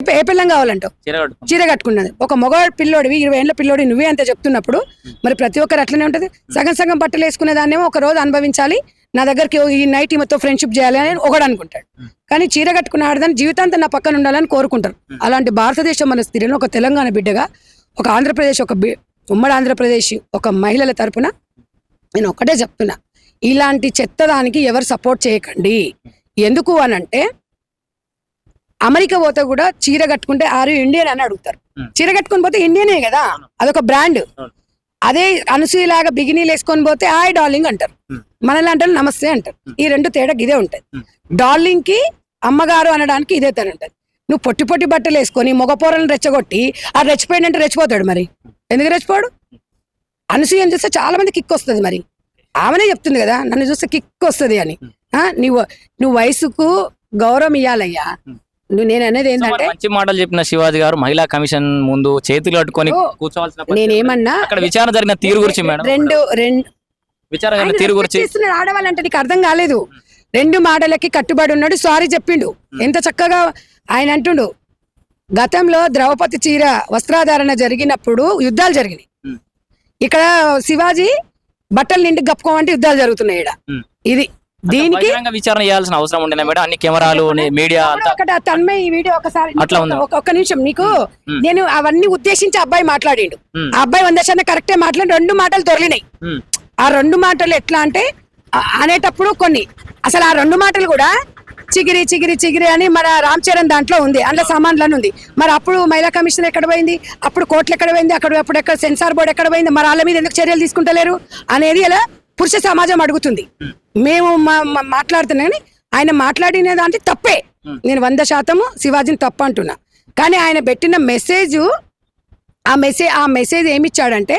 ఏ పిల్లం కావాలంటావు? చీర కట్టుకున్నది. ఒక మగవాడు పిల్లోడివి 20 ఏళ్ళ పిల్లోడి నువ్వే అంత చెప్తున్నప్పుడు మరి ప్రతి ఒక్కరు అట్లనే ఉంటది. సగం సగం బట్టలు వేసుకునే దాన్నేమో ఒక రోజు అనుభవించాలి, నా దగ్గరికి ఈ నైట్ ఈమెతో ఫ్రెండ్షిప్ చేయాలి అని ఒకడు అనుకుంటాడు. కానీ చీర కట్టుకున్న ఆడదాన్ని జీవితాంతం నా పక్కన ఉండాలని కోరుకుంటారు. అలాంటి భారతదేశం మన స్త్రీలను ఒక తెలంగాణ బిడ్డగా, ఒక ఆంధ్రప్రదేశ్ ఉమ్మడి ఆంధ్రప్రదేశ్ ఒక మహిళల తరపున నేను ఒక్కటే చెప్తున్నా, ఇలాంటి చెత్త దానికి ఎవరు సపోర్ట్ చేయకండి. ఎందుకు అనంటే అమెరికా పోతే కూడా చీర కట్టుకుంటే ఆరు ఇండియన్ అని అడుగుతారు. చీర కట్టుకొని పోతే ఇండియనే కదా, అదొక బ్రాండ్. అదే అనసూయలాగా బిగినీలు వేసుకొని పోతే హాయ్ డార్లింగ్ అంటారు, మనల్ని అంటారు నమస్తే అంటారు. ఈ రెండు తేడా ఇదే ఉంటది. డార్లింగ్ కి అమ్మగారు అనడానికి ఇదే తేడా ఉంటది. నువ్వు పొట్టి పొట్టి బట్టలు వేసుకొని మగపోరలను రెచ్చగొట్టి ఆ రెచ్చిపోయినంటే రెచ్చిపోతాడు. మరి ఎందుకు రెచ్చిపోడు? అనసూయని చూస్తే చాలా మంది కిక్ వస్తుంది. మరి ఆమెనే చెప్తుంది కదా నన్ను చూస్తే కిక్ వస్తుంది అని. నువ్వు వయసుకు గౌరవం ఇవ్వాలయ్యా. నేను అనేది ఏంటంటే మంచి మాటలు చెప్పిన శివాజీ గారు మహిళా కమిషన్ ముందు చేతులు కట్టుకొని కూర్చోవాల్సిన నేనేమన్నా అక్కడ విచారణ జరిగిన తీరు గురించి మేడం, విచారణ జరిగిన తీరు గురించి ఆడవాళ్ళంటే నీకు అర్థం కాలేదు. 2 మాటలకి కట్టుబడి ఉన్నాడు, సారీ చెప్పిండు. ఎంత చక్కగా ఆయన అంటుండు. గతంలో ద్రౌపది చీర వస్త్రాధారణ జరిగినప్పుడు యుద్ధాలు జరిగినాయి. ఇక్కడ శివాజీ బట్టలు నిండి గప్పుకోమంటే యుద్ధాలు జరుగుతున్నాయి. ఇది దీనికి విచారణ చేయాల్సిన అవసరం ఉండేనా మేడం? అన్ని కెమెరాలు మీడియా తన్మయ్ ఈ వీడియో ఒకసారి ఒక్క నిమిషం నీకు నేను అవన్నీ ఉద్దేశించి అబ్బాయి మాట్లాడిండు. ఆ అబ్బాయి 100% కరెక్టే మాట్లాడి 2 మాటలు దొరికినాయి. ఆ 2 మాటలు ఎట్లా అంటే అనేటప్పుడు కొన్ని అసలు ఆ 2 మాటలు కూడా చిగిరి చిగిరి చిగిరి అని మన రామ్ చరణ్ దాంట్లో ఉంది, అందులో సామాన్లను ఉంది. మరి అప్పుడు మహిళా కమిషన్ ఎక్కడ పోయింది, అప్పుడు కోర్టులు ఎక్కడ పోయింది, అప్పుడు ఎక్కడ సెన్సార్ బోర్డు ఎక్కడ పోయింది, మరి వాళ్ళ మీద ఎందుకు చర్యలు తీసుకుంటలేరు అనేది ఇలా పురుష సమాజం అడుగుతుంది. మేము మాట్లాడుతున్నా కానీ ఆయన మాట్లాడిన దాంట్లో తప్పే. నేను 100% శివాజీని తప్ప అంటున్నా. కానీ ఆయన పెట్టిన ఆ మెసేజ్ ఏమిచ్చాడంటే,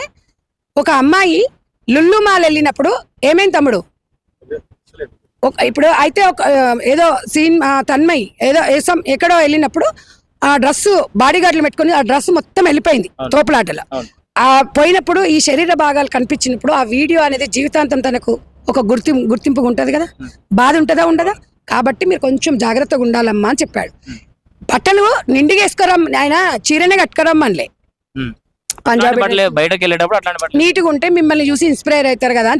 ఒక అమ్మాయి లుల్లు మాల్ వెళ్ళినప్పుడు ఏమేం తమ్ముడు ఇప్పుడు అయితే ఏదో సీన్ తన్మయ్ ఏదో ఎక్కడో వెళ్ళినప్పుడు ఆ డ్రెస్ బాడీ గార్డులు పెట్టుకుని ఆ డ్రెస్ మొత్తం వెళ్ళిపోయింది తోపులాటలో. ఆ పోయినప్పుడు ఈ శరీర భాగాలు కనిపించినప్పుడు ఆ వీడియో అనేది జీవితాంతం తనకు ఒక గుర్తింపుగా ఉంటది కదా, బాధ ఉంటుందా ఉండదా? కాబట్టి మీరు కొంచెం జాగ్రత్తగా ఉండాలమ్మా అని చెప్పాడు. బట్టలు నిండిగా వేసుకోరమ్మ, ఆయన చీరనే కట్టుకోరమ్మనిలే, పంజాబీ బయటకు వెళ్ళేటప్పుడు నీట్గా ఉంటే మిమ్మల్ని చూసి ఇన్స్పైర్ అవుతారు కదా.